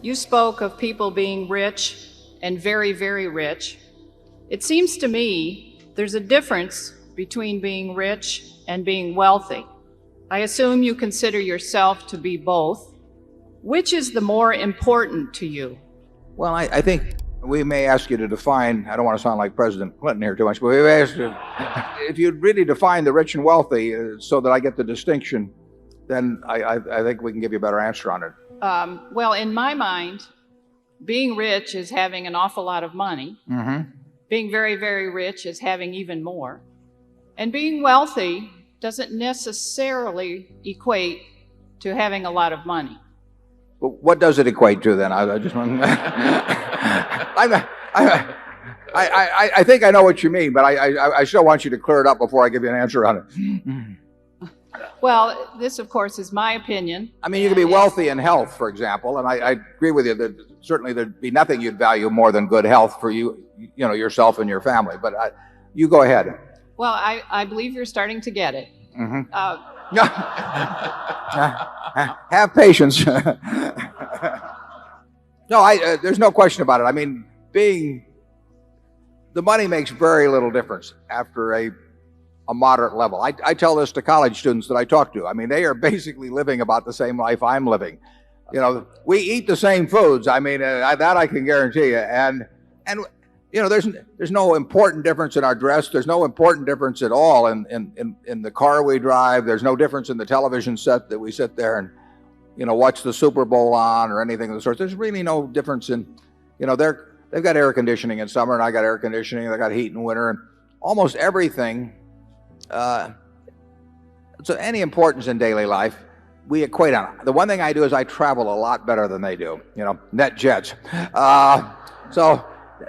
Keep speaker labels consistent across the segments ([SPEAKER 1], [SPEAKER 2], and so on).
[SPEAKER 1] You spoke of people being rich and very, very rich. It seems to me there's a difference between being rich and being wealthy. I assume you consider yourself to be both. Which is the more important to you?
[SPEAKER 2] Well, I think we may ask you to define, I don't want to sound like President Clinton here too much, but we may ask you, if you'd really define the rich and wealthy so that I get the distinction, then I think we can give you a better answer on it.
[SPEAKER 1] Well, in my mind, being rich is having an awful lot of money.
[SPEAKER 2] Mm-hmm.
[SPEAKER 1] Being very, very rich is having even more. And being wealthy doesn't necessarily equate to having a lot of money.
[SPEAKER 2] But what does it equate to then? I just want I think I know what you mean, but I still want you to clear it up before I give you an answer on it.
[SPEAKER 1] Well, this, of course, is my opinion.
[SPEAKER 2] I mean, you can be wealthy in health, for example, and I agree with you that certainly there'd be nothing you'd value more than good health for you, yourself and your family. But you go ahead.
[SPEAKER 1] Well, I believe you're starting to get it.
[SPEAKER 2] Mm-hmm. Have patience. No, there's no question about it. I mean, the money makes very little difference after a moderate level. I tell this to college students that I talk to. I mean, they are basically living about the same life I'm living. We eat the same foods. I mean, that I can guarantee you. And there's no important difference in our dress. There's no important difference at all in the car we drive. There's no difference in the television set that we sit there and watch the Super Bowl on or anything of the sort. There's really no difference in, they've got air conditioning in summer and I got air conditioning. They got heat in winter, and almost everything. So any importance in daily life, we equate on. The one thing I do is I travel a lot better than they do. Net jets. So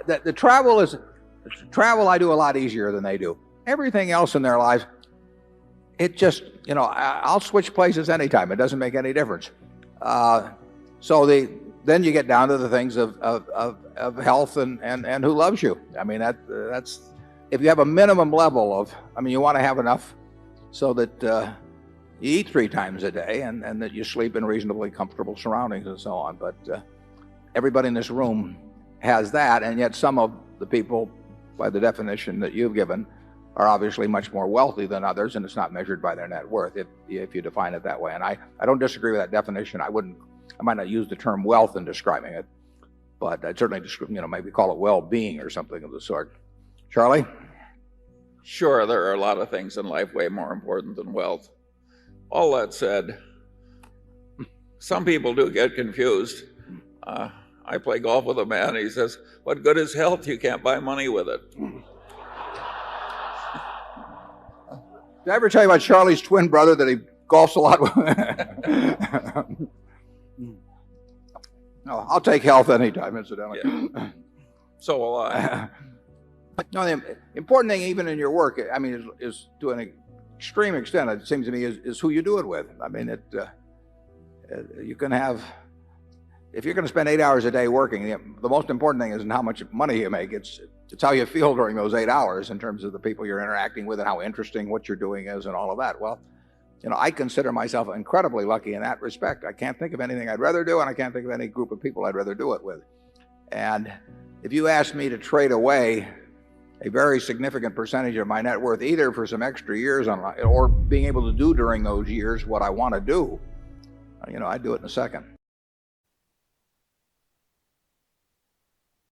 [SPEAKER 2] the travel I do a lot easier than they do. Everything else in their lives, it just, I'll switch places anytime. It doesn't make any difference. So then you get down to the things of health and who loves you. I mean, that's, if you have a minimum level of, you want to have enough so that you eat 3 times a day and that you sleep in reasonably comfortable surroundings and so on. But everybody in this room has that, and yet some of the people, by the definition that you've given, are obviously much more wealthy than others, and it's not measured by their net worth if you define it that way. And I don't disagree with that definition. I might not use the term wealth in describing it, but I'd certainly maybe call it well-being or something of the sort. Charlie?
[SPEAKER 3] Sure, there are a lot of things in life way more important than wealth. All that said, some people do get confused. I play golf with a man. He says, "What good is health? You can't buy money with it."
[SPEAKER 2] Did I ever tell you about Charlie's twin brother that he golfs a lot with? No, I'll take health anytime, incidentally.
[SPEAKER 3] Yeah. So will I.
[SPEAKER 2] No, the important thing, even in your work, is to an extreme extent, it seems to me, is who you do it with. I mean, you can have, if you're going to spend 8 hours a day working, the most important thing isn't how much money you make. It's how you feel during those 8 hours in terms of the people you're interacting with and how interesting what you're doing is and all of that. Well, I consider myself incredibly lucky in that respect. I can't think of anything I'd rather do, and I can't think of any group of people I'd rather do it with. And if you asked me to trade away a very significant percentage of my net worth, either for some extra years or being able to do during those years what I want to do, I'd do it in a second.